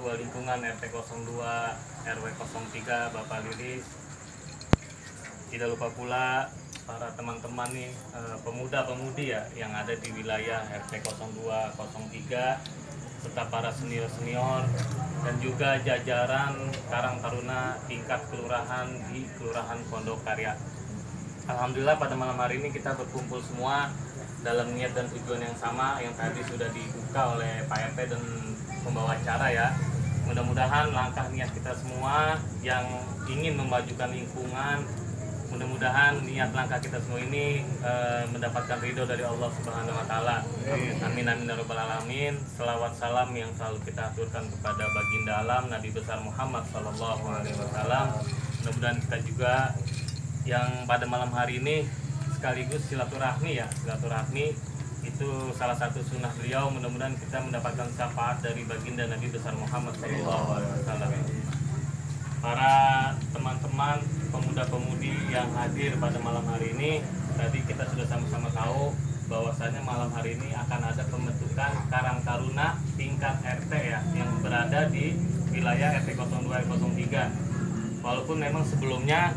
Ketua Lingkungan RT 02 RW 03 Bapak Lilis. Tidak lupa pula para teman-teman nih pemuda-pemudi ya yang ada di wilayah RT 02 03 serta para senior-senior dan juga jajaran Karang Taruna tingkat kelurahan di Kelurahan Pondok Karya. Alhamdulillah pada malam hari ini kita berkumpul semua dalam niat dan tujuan yang sama yang tadi sudah dibuka oleh Pak RT dan pembawa acara ya. Mudah-mudahan langkah niat kita semua yang ingin memajukan lingkungan, mudah-mudahan niat langkah kita semua ini mendapatkan ridho dari Allah Subhanahu wa taala. Amin amin ya rabbal alamin. Selawat salam yang selalu kita aturkan kepada baginda alam Nabi besar Muhammad sallallahu alaihi wasallam. Mudah-mudahan kita juga yang pada malam hari ini sekaligus silaturahmi ya, silaturahmi itu salah satu sunnah beliau. Mudah-mudahan kita mendapatkan syafaat dari baginda Nabi besar Muhammad SAW. Para teman-teman pemuda-pemudi yang hadir pada malam hari ini, tadi kita sudah sama-sama tahu bahwasanya malam hari ini akan ada pembentukan Karang Taruna tingkat RT ya yang berada di wilayah RT 02 03. Walaupun memang sebelumnya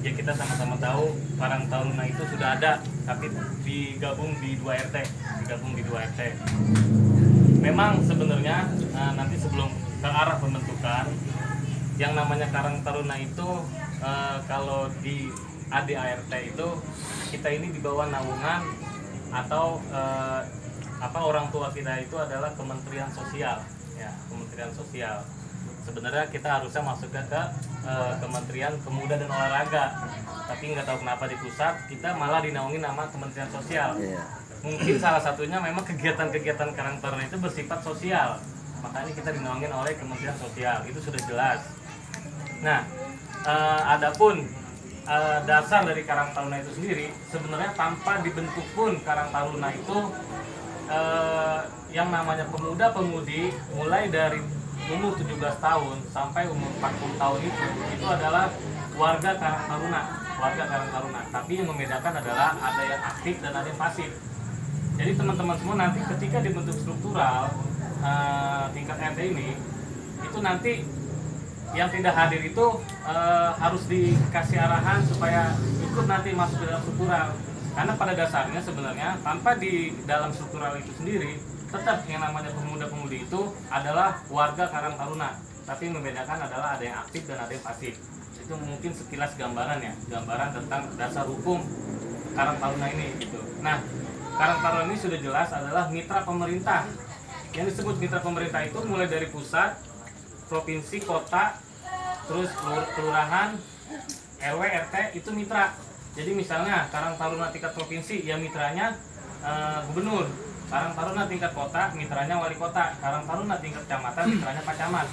ya kita sama-sama tahu Karang Taruna itu sudah ada, tapi digabung di 2 RT. Memang sebenarnya nanti sebelum ke arah pembentukan yang namanya Karang Taruna itu kalau di ADART itu kita ini di bawah naungan atau orang tua kita itu adalah Kementerian Sosial ya, Kementerian Sosial. Sebenarnya kita harusnya masuk ke Kementerian Pemuda dan Olahraga, tapi nggak tahu kenapa di pusat kita malah dinaungi nama Kementerian Sosial. Mungkin salah satunya memang kegiatan-kegiatan Karang Taruna itu bersifat sosial, makanya kita dinaungi oleh Kementerian Sosial, itu sudah jelas. Nah, adapun dasar dari Karang Taruna itu sendiri, sebenarnya tanpa dibentuk pun Karang Taruna itu yang namanya pemuda-pemudi mulai dari umur 17 tahun sampai umur 40 tahun itu adalah warga Karang Taruna. Tapi yang membedakan adalah ada yang aktif dan ada yang pasif. Jadi teman-teman semua nanti ketika dibentuk struktural tingkat RT ini, itu nanti yang tidak hadir itu harus dikasih arahan supaya ikut nanti masuk ke dalam struktural. Karena pada dasarnya sebenarnya tanpa di dalam struktural itu sendiri, tetap yang namanya pemuda-pemudi itu adalah warga Karang Taruna. Tapi yang membedakan adalah ada yang aktif dan ada yang pasif. Itu mungkin sekilas gambaran ya, gambaran tentang dasar hukum Karang Taruna ini gitu. Nah, Karang Taruna ini sudah jelas adalah mitra pemerintah. Yang disebut mitra pemerintah itu mulai dari pusat, provinsi, kota, terus kelurahan, RW, RT itu mitra. Jadi misalnya Karang Taruna tingkat provinsi ya mitranya gubernur. Karang Taruna tingkat kota, mitranya wali kota. Karang Taruna tingkat kecamatan, mitranya Pak Camat.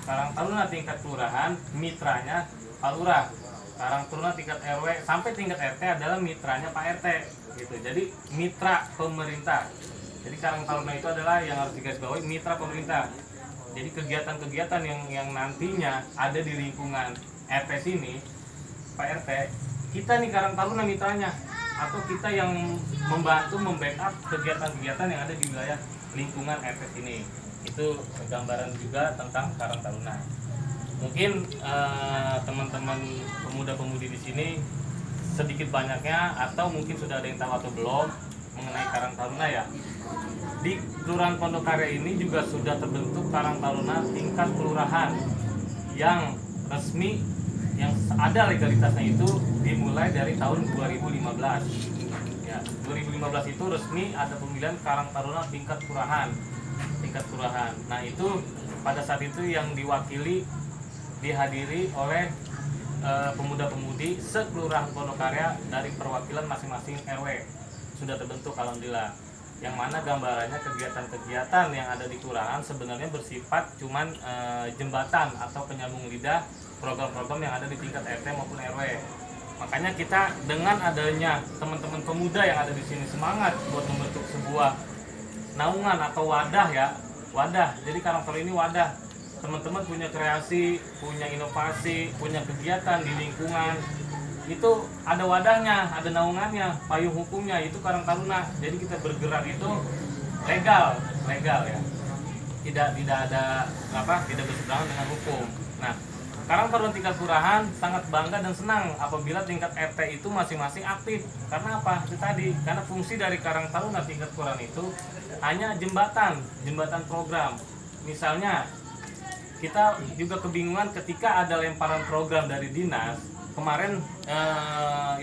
Karang Taruna tingkat kelurahan, mitranya Pak Lurah. Karang Taruna tingkat RW sampai tingkat RT adalah mitranya Pak RT. Gitu. Jadi mitra pemerintah. Jadi Karang Taruna itu adalah yang harus digarisbawahi mitra pemerintah. Jadi kegiatan-kegiatan yang nantinya ada di lingkungan RT sini, Pak RT, kita nih Karang Taruna mitranya, atau kita yang membantu membackup kegiatan-kegiatan yang ada di wilayah lingkungan RT ini. Itu gambaran juga tentang Karang Taruna. Mungkin teman-teman pemuda-pemudi di sini sedikit banyaknya atau mungkin sudah ada yang tahu atau belum mengenai Karang Taruna ya. Di Kelurahan Pondok Karya ini juga sudah terbentuk Karang Taruna tingkat kelurahan yang resmi, yang ada legalitasnya itu dimulai dari tahun 2015 ya. 2015 itu resmi ada pemilihan Karang Taruna tingkat kelurahan. Nah itu pada saat itu yang dihadiri oleh pemuda-pemudi sekelurahan Pondok Karya dari perwakilan masing-masing RW. Sudah terbentuk alhamdulillah, yang mana gambarannya kegiatan-kegiatan yang ada di kelurahan sebenarnya bersifat cuman jembatan atau penyambung lidah program-program yang ada di tingkat RT maupun RW. Makanya kita dengan adanya teman-teman pemuda yang ada di sini semangat buat membentuk sebuah naungan atau wadah ya, wadah. Jadi Karang Taruna ini wadah. Teman-teman punya kreasi, punya inovasi, punya kegiatan di lingkungan, itu ada wadahnya, ada naungannya, payung hukumnya itu Karang Taruna. Jadi kita bergerak itu legal ya. tidak ada tidak berseberangan dengan hukum. Nah, Karang Taruna tingkat kelurahan sangat bangga dan senang apabila tingkat RT itu masing-masing aktif. Karena apa? Itu tadi, karena fungsi dari Karang Taruna tingkat kelurahan itu hanya jembatan program. Misalnya kita juga kebingungan ketika ada lemparan program dari dinas kemarin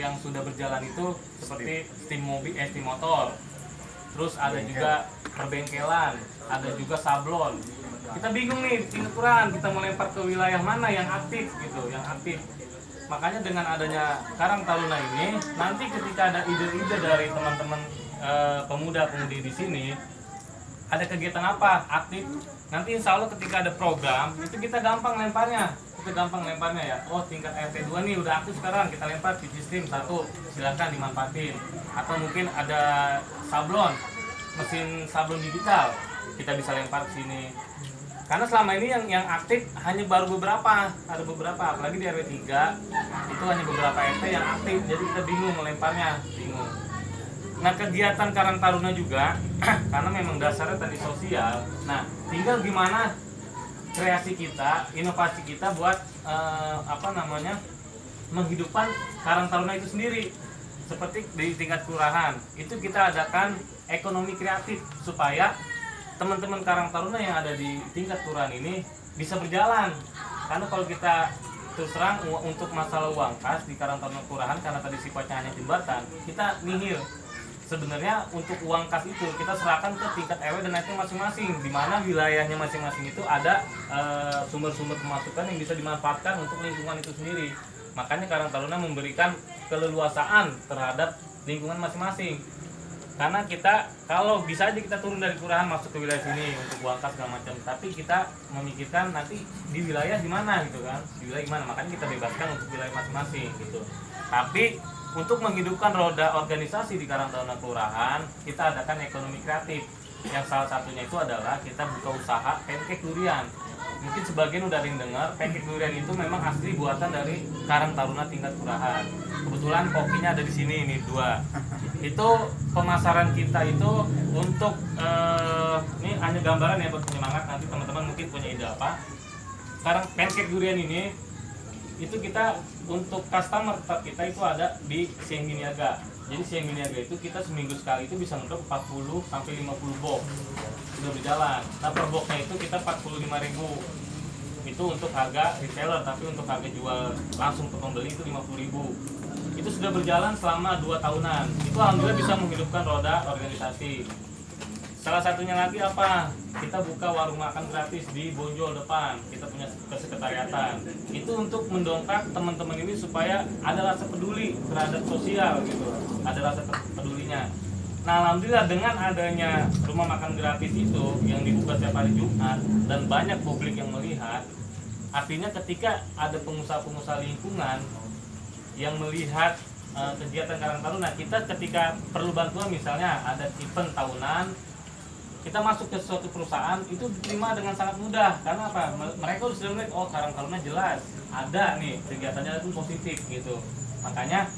yang sudah berjalan itu seperti steam motor, terus ada juga perbengkelan, ada juga sablon. Kita bingung nih tingkat kelurahan, kita melempar ke wilayah mana yang aktif gitu, yang aktif. Makanya dengan adanya Karang Taruna ini, nanti ketika ada ide-ide dari teman-teman pemuda-pemudi di sini, ada kegiatan apa aktif, nanti insya Allah ketika ada program itu kita gampang lemparnya ya. Oh, tingkat RT 2 nih udah aktif sekarang, kita lempar di sistem 1, silakan dimanfaatin. Atau mungkin ada sablon, mesin sablon digital, kita bisa lempar ke sini. Karena selama ini yang aktif hanya baru beberapa, apalagi di RW 3 itu hanya beberapa RT yang aktif, jadi kita bingung melemparnya, bingung. Nah, kegiatan Karang Taruna juga karena memang dasarnya tadi sosial. Nah, tinggal gimana kreasi kita, inovasi kita buat menghidupkan Karang Taruna itu sendiri. Seperti di tingkat kelurahan, itu kita adakan ekonomi kreatif supaya teman-teman Karang Taruna yang ada di tingkat kelurahan ini bisa berjalan. Karena kalau kita terus terang untuk masalah uang kas di Karang Taruna kelurahan, karena tadi sifatnya hanya jembatan, kita nihil. Sebenarnya untuk uang kas itu kita serahkan ke tingkat RW dan RT masing-masing, di mana wilayahnya masing-masing itu ada sumber-sumber pemasukan yang bisa dimanfaatkan untuk lingkungan itu sendiri. Makanya Karang Taruna memberikan keleluasaan terhadap lingkungan masing-masing. Karena kita kalau bisa aja kita turun dari kelurahan masuk ke wilayah sini untuk uang kas segala macam, tapi kita memikirkan nanti di wilayah gimana gitu kan, di wilayah gimana, makanya kita bebaskan untuk wilayah masing-masing gitu. Tapi untuk menghidupkan roda organisasi di Karang Taruna kelurahan, kita adakan ekonomi kreatif, yang salah satunya itu adalah kita buka usaha pancake durian. Mungkin sebagian udah ada yang dengar, pancake durian itu memang asli buatan dari Karang Taruna tingkat kelurahan. Kebetulan kokinya ada di sini nih 2. Itu pemasaran kita itu untuk ini hanya gambaran ya buat penyemangat, nanti teman-teman mungkin punya ide apa. Sekarang pancake durian ini itu kita untuk customer tetap kita itu ada di Siang Niaga. Jadi Siang Niaga itu kita seminggu sekali itu bisa ngedrop 40 sampai 50 box. Sudah berjalan. Nah, per boxnya itu kita 45.000. Itu untuk harga retailer, tapi untuk harga jual langsung ke pembeli itu 50.000. Itu sudah berjalan selama 2 tahunan. Itu alhamdulillah bisa menghidupkan roda organisasi. Salah satunya lagi apa? Kita buka warung makan gratis di Bonjol depan. Kita punya kesekretariatan. Itu untuk mendongkrak teman-teman ini supaya ada rasa peduli terhadap sosial gitu. Ada rasa pedulinya. Nah, alhamdulillah dengan adanya rumah makan gratis itu yang dibuka setiap hari Jumat dan banyak publik yang melihat, artinya ketika ada pengusaha-pengusaha lingkungan yang melihat kegiatan Karang Taruna, kita ketika perlu bantuan misalnya ada event tahunan, kita masuk ke suatu perusahaan itu diterima dengan sangat mudah. Karena apa? Mereka sudah melihat, oh Karang Taruna jelas ada nih kegiatannya itu positif gitu. Makanya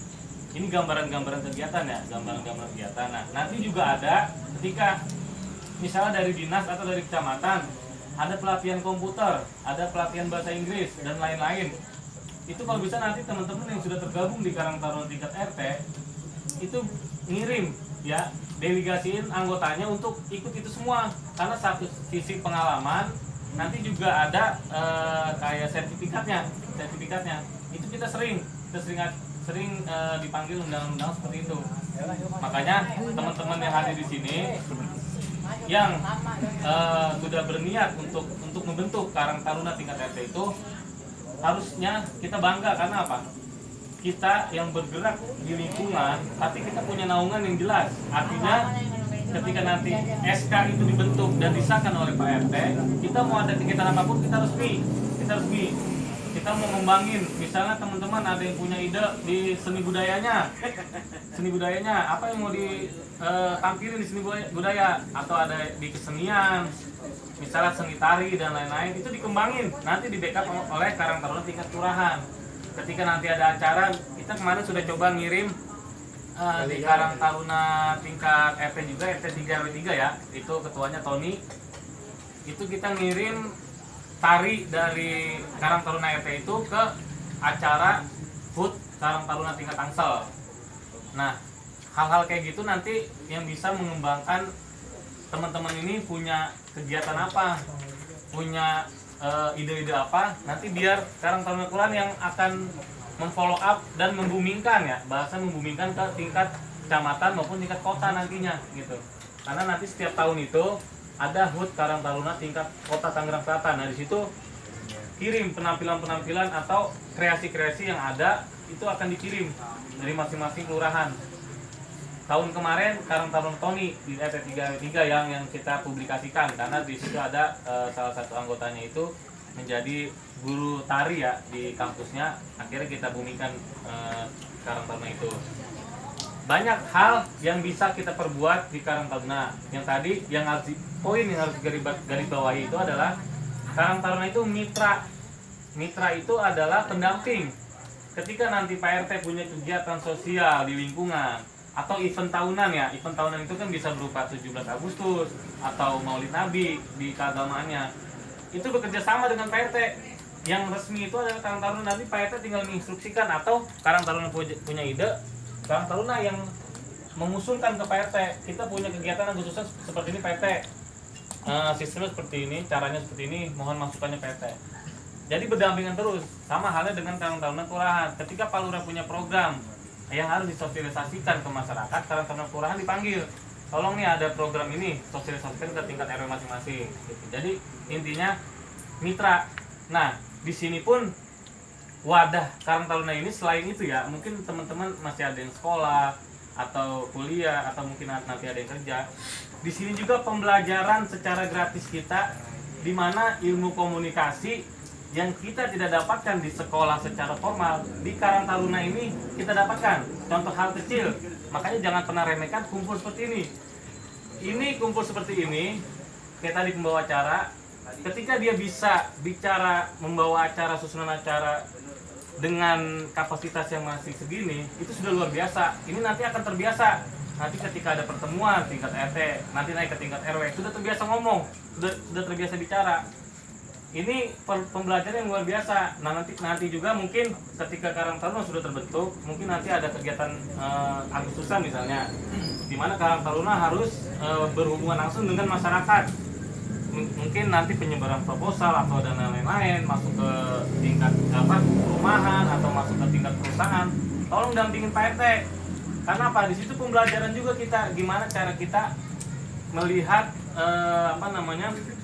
ini gambaran-gambaran kegiatan ya, gambaran-gambaran kegiatan. Nah, nanti juga ada ketika misalnya dari dinas atau dari kecamatan ada pelatihan komputer, ada pelatihan bahasa Inggris dan lain-lain. Itu kalau bisa nanti teman-teman yang sudah tergabung di Karang Taruna tingkat RT itu ngirim ya, delegasiin anggotanya untuk ikut itu semua. Karena satu sisi pengalaman, nanti juga ada kayak sertifikatnya. Itu kita sering dipanggil undang-undang seperti itu. Makanya teman-teman yang hadir di sini yang sudah berniat untuk membentuk Karang Taruna tingkat RT itu harusnya kita bangga. Karena apa? Kita yang bergerak di lingkungan, tapi kita punya naungan yang jelas. Artinya ketika nanti SK itu dibentuk dan disahkan oleh Pak RT, kita mau ada kegiatan apapun kita resmi. Kita mau ngembangin, misalnya teman-teman ada yang punya ide di seni budayanya, apa yang mau ditampilin di seni budaya, atau ada di kesenian, misalnya seni tari dan lain-lain, itu dikembangin, nanti di backup oleh Karang Taruna tingkat kelurahan. Ketika nanti ada acara, kita kemarin sudah coba ngirim di Karang Taruna tingkat RT juga, RT 3 RW 3 ya, itu ketuanya Tony. itu kita ngirim tari dari Karang Taruna RT itu ke acara HUT Karang Taruna tingkat Tangsel. Nah, hal-hal kayak gitu nanti yang bisa mengembangkan teman-teman ini punya kegiatan apa, punya ide-ide apa, nanti biar Karang Taruna Kelurahan yang akan memfollow up dan membumingkan ya, bahasa membumingkan ke tingkat kecamatan maupun tingkat kota nantinya gitu. Karena nanti setiap tahun itu ada HUT Karang Taruna tingkat kota Tangerang Selatan. Nah, di situ kirim penampilan-penampilan atau kreasi-kreasi yang ada itu akan dikirim dari masing-masing kelurahan. Tahun kemarin Karang Taruna Tony di RT 3 yang kita publikasikan karena di situ ada salah satu anggotanya itu menjadi guru tari ya di kampusnya. Akhirnya kita bumikan Karang Taruna itu. Banyak hal yang bisa kita perbuat di Karang Taruna. Yang tadi yang harus poin yang harus garis bawahi itu adalah Karang Taruna itu mitra. Mitra itu adalah pendamping. Ketika nanti Pak RT punya kegiatan sosial di lingkungan atau event tahunan ya, event tahunan itu kan bisa berupa 17 Agustus atau Maulid Nabi di keagamaannya. Itu bekerja sama dengan Pak RT. Yang resmi itu adalah Karang Taruna, nanti Pak RT tinggal menginstruksikan atau Karang Taruna punya ide, Karang Taruna yang mengusulkan ke Pak RT, kita punya kegiatan Agustusan seperti ini Pak RT. Sistemnya seperti ini, caranya seperti ini, mohon masukannya Pak RT. Jadi berdampingan terus, sama halnya dengan Karang Taruna Kelurahan. Ketika Pak Lurah punya program yang harus disosialisasikan ke masyarakat, Karang Taruna Kelurahan dipanggil. Tolong nih ada program ini, sosialisasikan ke tingkat RW masing-masing. Gitu. Jadi intinya mitra. Nah, di sini pun wadah Karang Taruna ini selain itu ya, mungkin teman-teman masih ada yang sekolah atau kuliah atau mungkin nanti ada yang kerja. Di sini juga pembelajaran secara gratis kita, di mana ilmu komunikasi yang kita tidak dapatkan di sekolah secara formal, di Karang Taruna ini kita dapatkan. Contoh hal kecil, makanya jangan pernah remehkan kumpul seperti ini. Ini kumpul seperti ini, kayak tadi pembawa acara, ketika dia bisa bicara, membawa acara, susunan acara dengan kapasitas yang masih segini, itu sudah luar biasa. Ini nanti akan terbiasa. Nanti ketika ada pertemuan tingkat RT, nanti naik ke tingkat RW, sudah terbiasa ngomong, sudah terbiasa bicara. Ini pembelajaran yang luar biasa. Nah nanti juga mungkin ketika Karang Taruna sudah terbentuk, mungkin nanti ada kegiatan Agustusan misalnya, di mana Karang Taruna harus berhubungan langsung dengan masyarakat. Mungkin nanti penyebaran proposal atau dan lain-lain masuk ke tingkat perumahan atau masuk ke tingkat perusahaan. Tolong dampingin Pak RT. Karena apa? Di situ pembelajaran juga kita gimana cara kita melihat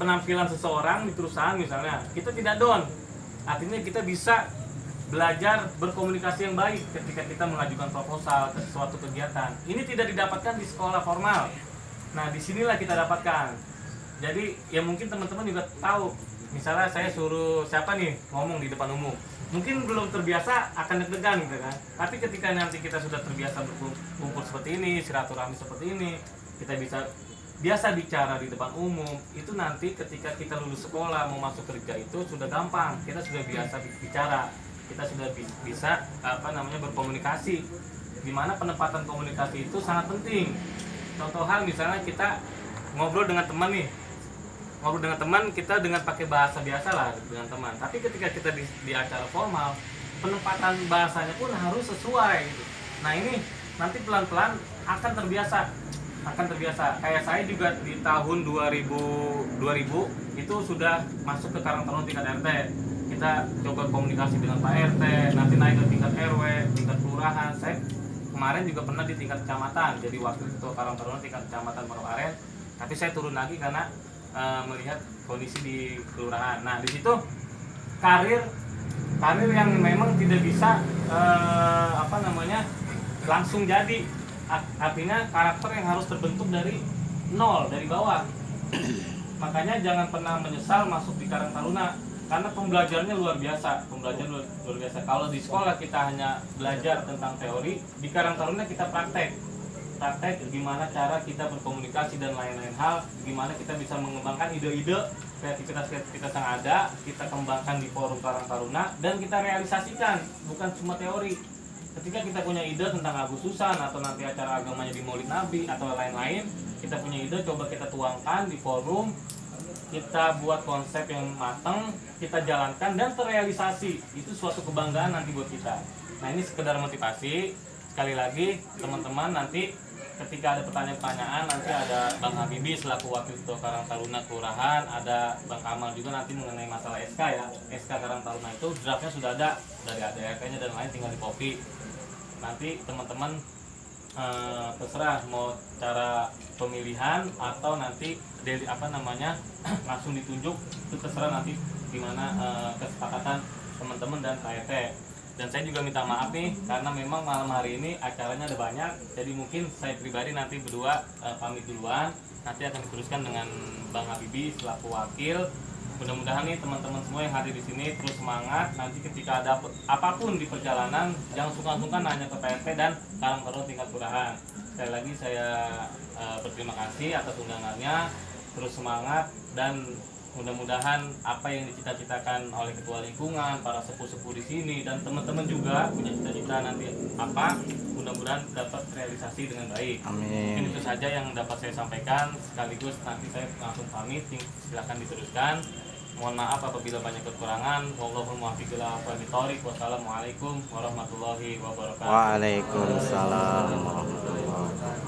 penampilan seseorang di perusahaan misalnya, kita tidak down, artinya kita bisa belajar berkomunikasi yang baik ketika kita mengajukan proposal ke suatu kegiatan. Ini tidak didapatkan di sekolah formal. Nah disinilah kita dapatkan. Jadi ya mungkin teman-teman juga tahu, misalnya saya suruh siapa nih ngomong di depan umum, mungkin belum terbiasa akan deg-degan gitu kan. Tapi ketika nanti kita sudah terbiasa berkumpul seperti ini, silaturahmi seperti ini, kita biasa bicara di depan umum, itu nanti ketika kita lulus sekolah mau masuk kerja itu sudah gampang. Kita sudah biasa bicara, kita sudah bisa berkomunikasi. Dimana penempatan komunikasi itu sangat penting. Contoh hal misalnya kita ngobrol dengan teman nih, kita dengan pakai bahasa biasa lah dengan teman. Tapi ketika kita di acara formal, penempatan bahasanya pun harus sesuai gitu. Nah ini nanti pelan-pelan akan terbiasa. Kayak saya juga di tahun 2000 itu sudah masuk ke Karang Taruna tingkat RT. Kita coba komunikasi dengan Pak RT, nanti naik ke tingkat RW, tingkat kelurahan. Saya kemarin juga pernah di tingkat kecamatan, jadi wakil ketua Karang Taruna tingkat kecamatan Manokwari. Tapi saya turun lagi karena melihat kondisi di kelurahan. Nah di situ karir yang memang tidak bisa langsung jadi. Artinya karakter yang harus terbentuk dari nol, dari bawah. Makanya jangan pernah menyesal masuk di Karang Taruna, karena pembelajarannya luar biasa. Kalau di sekolah kita hanya belajar tentang teori, di Karang Taruna kita praktek gimana cara kita berkomunikasi dan lain-lain hal, gimana kita bisa mengembangkan ide-ide, kreativitas yang ada, kita kembangkan di forum Karang Taruna dan kita realisasikan, bukan cuma teori. Ketika kita punya ide tentang Agustusan atau nanti acara agamanya di Maulid Nabi atau lain-lain, kita punya ide, coba kita tuangkan di forum, kita buat konsep yang matang, kita jalankan dan terrealisasi, itu suatu kebanggaan nanti buat kita. Nah ini sekedar motivasi. Sekali lagi teman-teman, nanti ketika ada pertanyaan-pertanyaan, nanti ada Bang Habibie selaku Wakil Ketua Karang Taruna Kelurahan, ada Bang Kamal juga nanti mengenai masalah SK ya. SK Karang Taruna itu draftnya sudah ada dari ADRT-nya dan lain, tinggal di copy. Nanti teman-teman terserah mau cara pemilihan atau nanti dari langsung ditunjuk, itu terserah nanti gimana kesepakatan teman-teman dan KRT. Dan saya juga minta maaf nih karena memang malam hari ini acaranya ada banyak, jadi mungkin saya pribadi nanti berdua pamit duluan, nanti akan diteruskan dengan Bang Habibie selaku wakil. Mudah-mudahan nih teman-teman semua yang hadir di sini terus semangat. Nanti ketika ada apapun di perjalanan, jangan sungkan-sungkan nanya ke PRT dan Karang Taruna tingkat kelurahan. Sekali lagi saya berterima kasih atas undangannya. Terus semangat dan mudah-mudahan apa yang dicita-citakan oleh ketua lingkungan, para sepuh-sepuh di sini dan teman-teman juga punya cita-cita nanti apa, mudah-mudahan dapat realisasi dengan baik. Amin. Mungkin itu saja yang dapat saya sampaikan, sekaligus nanti saya langsung pamit, silakan diteruskan. Mohon maaf apabila banyak kekurangan. Wallahul muwaffiq ila aqwamit thoriq. Wassalamualaikum warahmatullahi wabarakatuh. Waalaikumsalam warahmatullahi wabarakatuh.